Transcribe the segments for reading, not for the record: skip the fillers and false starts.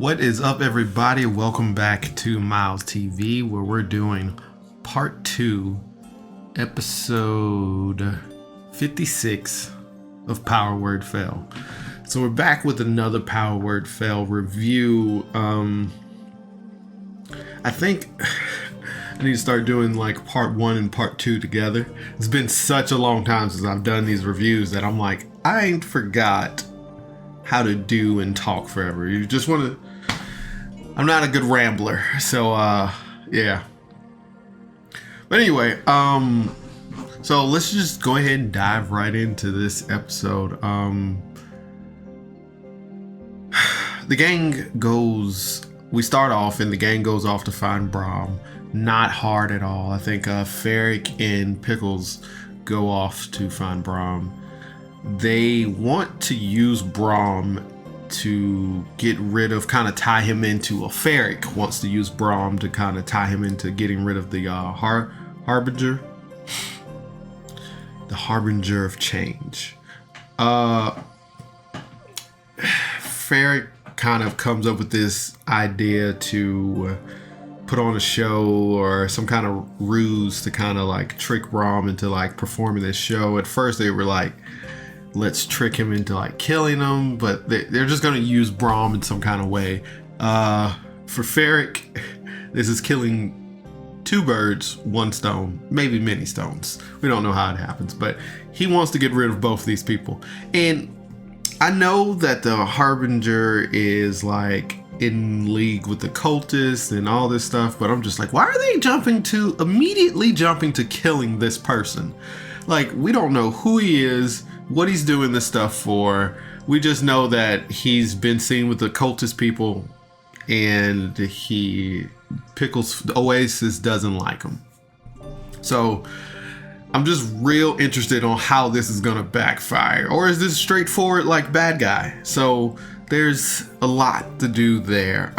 What is up, everybody? Welcome back to Miles TV, where we're doing part 2, episode 56 of Power Word Fail. So we're back with another Power Word Fail review. I think I need to start doing like part 1 and part 2 together. It's been such a long time since I've done these reviews that I'm like, I ain't forgot how to do and talk forever. You just want to... I'm not a good rambler, so yeah. But anyway, so let's just go ahead and dive right into this episode. The gang goes... We start off and the gang goes off to find Brom. Not hard at all. I think Ferric and Pickles go off to find Brom. They want to use Brom to get rid of, kind of tie him into, Ferric wants to use Brom to kind of tie him into getting rid of the Harbinger. The Harbinger of Change. Ferric kind of comes up with this idea to put on a show or some kind of ruse to kind of like trick Brom into like performing this show. At first they were like, let's trick him into like killing him, but they're just going to use Brom in some kind of way. For Ferric, this is killing 2 birds, 1 stone, maybe many stones. We don't know how it happens, but he wants to get rid of both these people. And I know that the Harbinger is like in league with the cultists and all this stuff, but I'm just like, why are they immediately jumping to killing this person? Like, we don't know who he is, what he's doing this stuff for. We just know that he's been seen with the cultist people, and Pickles Oasis doesn't like him. So I'm just real interested on how this is gonna backfire, or is this straightforward like bad guy? So there's a lot to do there.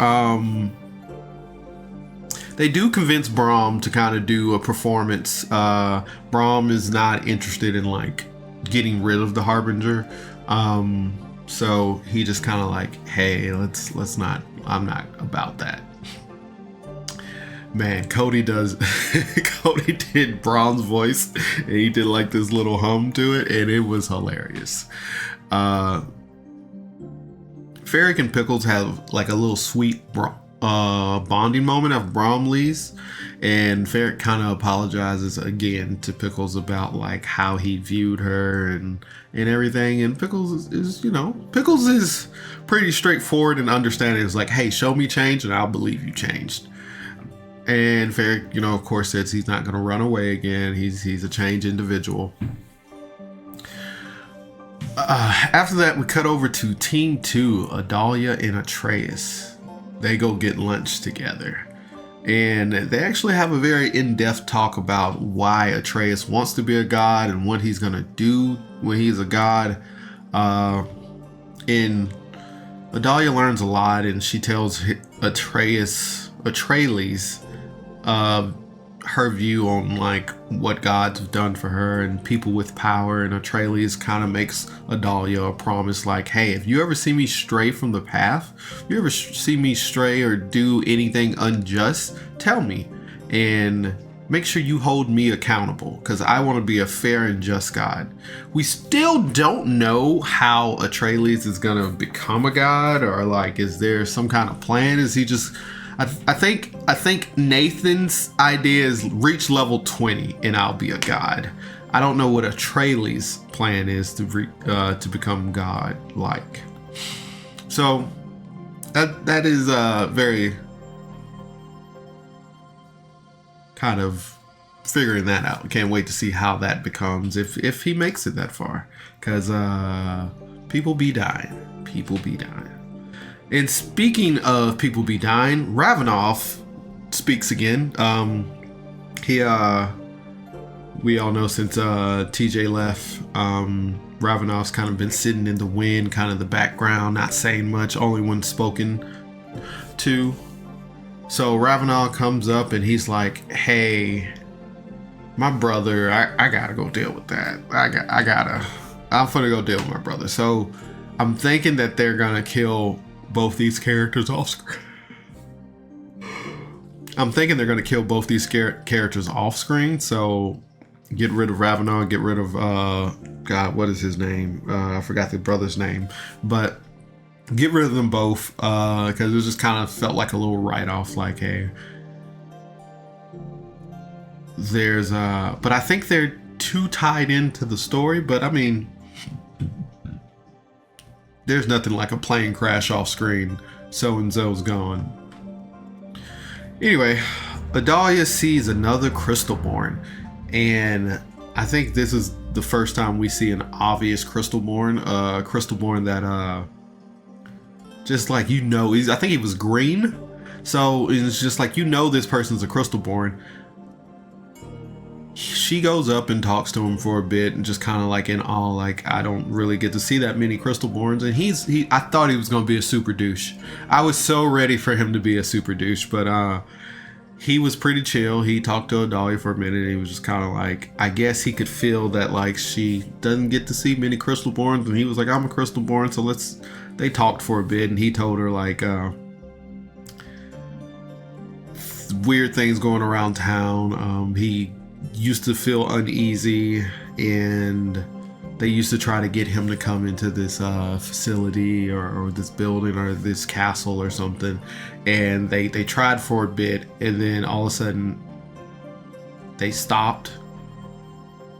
They do convince Brom to kind of do a performance. Brom is not interested in like getting rid of the Harbinger. So he just kind of like, hey, let's not, I'm not about that. Man, Cody did Brom's voice, and he did like this little hum to it, and it was hilarious. Ferric and Pickles have like a little sweet bonding moment after Brom leaves, and Ferric kind of apologizes again to Pickles about like how he viewed her and everything. And Pickles is Pickles is pretty straightforward and understanding. It's like, hey, show me change and I'll believe you changed. And Ferric, of course, says he's not going to run away again. He's a changed individual. After that, we cut over to Team 2, Adalia and Atreus. They go get lunch together. And they actually have a very in-depth talk about why Atreus wants to be a god and what he's going to do when he's a god. And Adalia learns a lot, and she tells Atreus her view on like what gods have done for her and people with power. And Atreus kind of makes Adalia a promise like, hey, if you ever see me stray from the path, if you ever see me stray or do anything unjust, tell me and make sure you hold me accountable, because I want to be a fair and just god. We still don't know how Atreus is gonna become a god, or like, is there some kind of plan? Is he just... I think Nathan's idea is reach level 20 and I'll be a god. I don't know what Atreus' plan is to become god-like. So that is very kind of figuring that out. Can't wait to see how that becomes if he makes it that far, because people be dying. People be dying. And speaking of people be dying, Ravenov speaks again. We all know since TJ left, Ravenov's kind of been sitting in the wind, kind of the background, not saying much, only when spoken to. So Ravenov comes up and he's like, hey, my brother, I gotta go deal with that. I'm gonna go deal with my brother. So I'm thinking that they're gonna kill both these characters off screen. I'm thinking they're going to kill both these characters off screen. So get rid of Ravenel, get rid of, God, what is his name? I forgot the brother's name. But get rid of them both because it just kind of felt like a little write-off. Like, hey, there's... but I think they're too tied into the story. But, I mean, there's nothing like a plane crash off screen. So-and-so's gone. Anyway, Adalia sees another Crystalborn, and I think this is the first time we see an obvious Crystalborn, Crystalborn that, just like, you know, I think he was green, so it's just like, you know, this person's a Crystalborn. She goes up and talks to him for a bit, and just kind of like in awe, like, I don't really get to see that many Crystalborns, and I thought he was going to be a super douche. I was so ready for him to be a super douche, but he was pretty chill. He talked to Adalia for a minute, and he was just kind of like, I guess he could feel that, like, she doesn't get to see many Crystalborns, and he was like, I'm a Crystalborn, so they talked for a bit, and he told her, like, weird things going around town. He used to feel uneasy, and they used to try to get him to come into this facility or this building or this castle or something, and they tried for a bit, and then all of a sudden they stopped.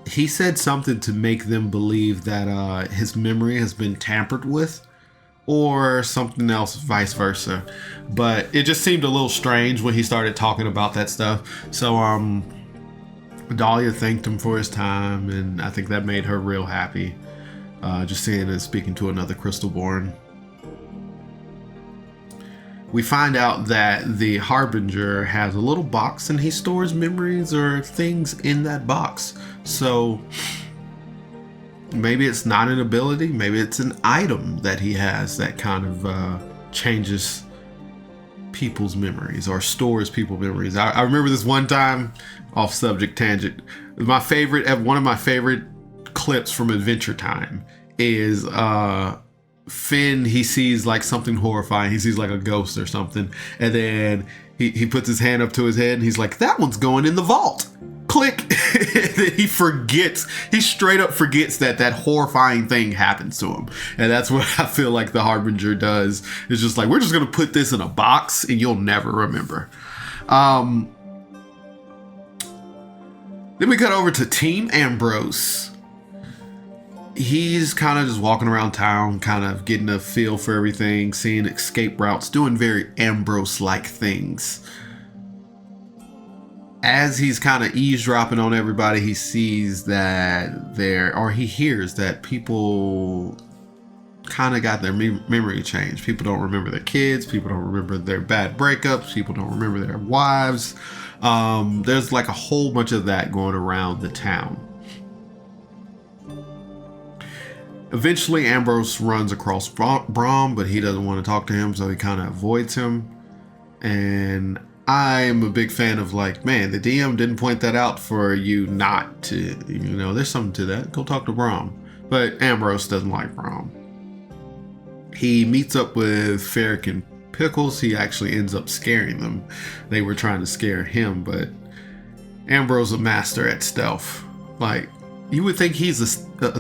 He said something to make them believe that his memory has been tampered with, or something else, vice versa, but it just seemed a little strange when he started talking about that stuff. So Dahlia thanked him for his time, and I think that made her real happy, just seeing and speaking to another Crystalborn. We find out that the Harbinger has a little box, and he stores memories or things in that box. So maybe it's not an ability, maybe it's an item that he has that kind of changes people's memories or stores people's memories. I remember this one time, off subject tangent, one of my favorite clips from Adventure Time is Finn. He sees like something horrifying. He sees like a ghost or something, and then he puts his hand up to his head and he's like, that one's going in the vault. Click. He straight up forgets that horrifying thing happens to him. And that's what I feel like the Harbinger does. It's just like, we're just going to put this in a box and you'll never remember. Then we cut over to Team Ambrose. He's kind of just walking around town, kind of getting a feel for everything, seeing escape routes, doing very Ambrose-like things. As he's kind of eavesdropping on everybody, he sees that he hears that people kind of got their memory changed. People don't remember their kids. People don't remember their bad breakups. People don't remember their wives. There's like a whole bunch of that going around the town. Eventually, Ambrose runs across Braum, but he doesn't want to talk to him, so he kind of avoids him. And I am a big fan of like, man, the DM didn't point that out for you not to, there's something to that. Go talk to Braum. But Ambrose doesn't like Braum. He meets up with Ferric and Pickles. He actually ends up scaring them. They were trying to scare him, but Ambrose is a master at stealth. Like, you would think he's a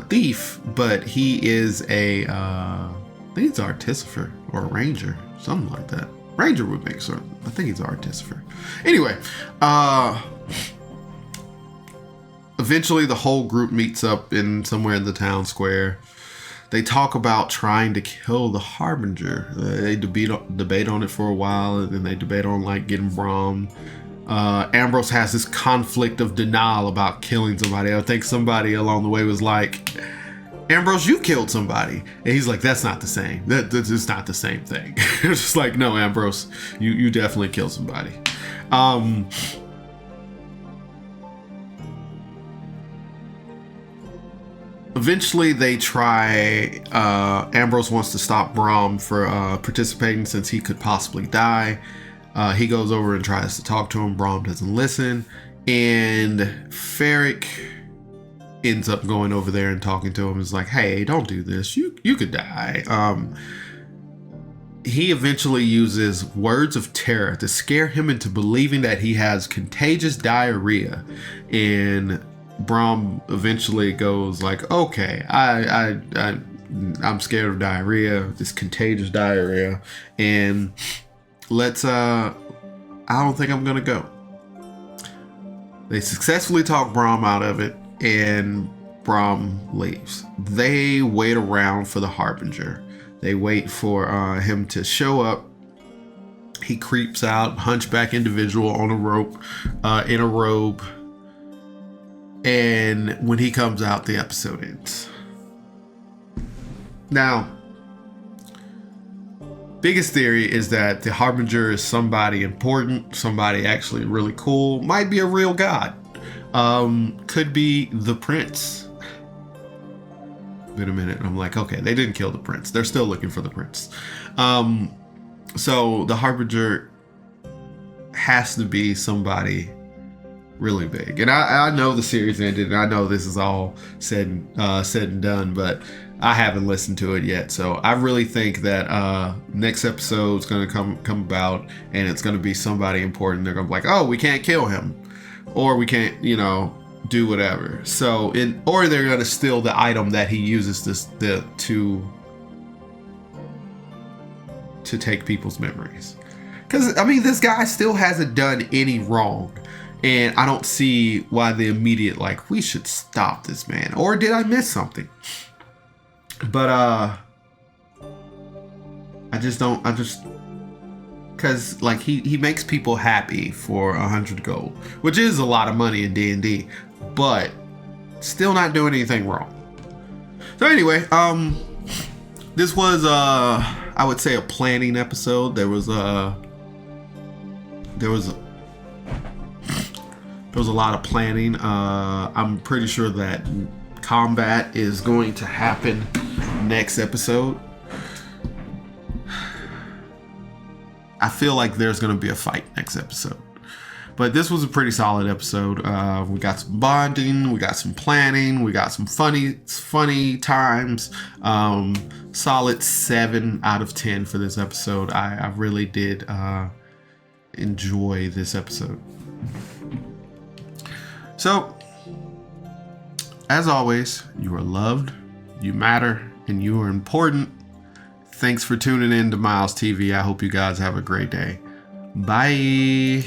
thief, but he is I think he's an artificer or a ranger, something like that. Ranger would make certain. I think he's an artificer. Anyway, eventually the whole group meets up somewhere in the town square. They talk about trying to kill the Harbinger. They debate on it for a while, and then they debate on like getting Braum. Ambrose has this conflict of denial about killing somebody. I think somebody along the way was like, Ambrose, you killed somebody. And he's like, that's not the same. That's just not the same thing. It's just like, no, Ambrose, you definitely killed somebody. Eventually they try, Ambrose wants to stop Braum for participating since he could possibly die. He goes over and tries to talk to him. Braum doesn't listen. And Ferric ends up going over there and talking to him. Is like, hey, don't do this. You could die. he eventually uses words of terror to scare him into believing that he has contagious diarrhea. And Brom eventually goes like, okay, I'm scared of diarrhea, this contagious diarrhea, and I don't think I'm gonna go. They successfully talk Brom out of it, and Brom leaves. They wait around for the Harbinger. They wait for him to show up. He creeps out, hunchback individual on a rope, in a robe. And when he comes out, the episode ends. Now, biggest theory is that the Harbinger is somebody important, somebody actually really cool, might be a real god. Could be the prince. Wait a minute. I'm like, okay, they didn't kill the prince. They're still looking for the prince. So the Harbinger has to be somebody really big. And I know the series ended, and I know this is all said and done, but I haven't listened to it yet. So I really think that next episode is going to come about, and it's going to be somebody important. They're going to be like, oh, we can't kill him, or we can't, do whatever. So or they're going to steal the item that he uses to take people's memories. Because this guy still hasn't done any wrong. And I don't see why the immediate, we should stop this man. Or did I miss something? But, because, he makes people happy for 100 gold. Which is a lot of money in D&D. But, still not doing anything wrong. So anyway, this was, I would say, a planning episode. There was a lot of planning. I'm pretty sure that combat is going to happen next episode. I feel like there's going to be a fight next episode. But this was a pretty solid episode. We got some bonding, we got some planning, we got some funny times. Solid 7 out of 10 for this episode. I really did enjoy this episode. So, as always, you are loved, you matter, and you are important. Thanks for tuning in to Miles TV. I hope you guys have a great day. Bye.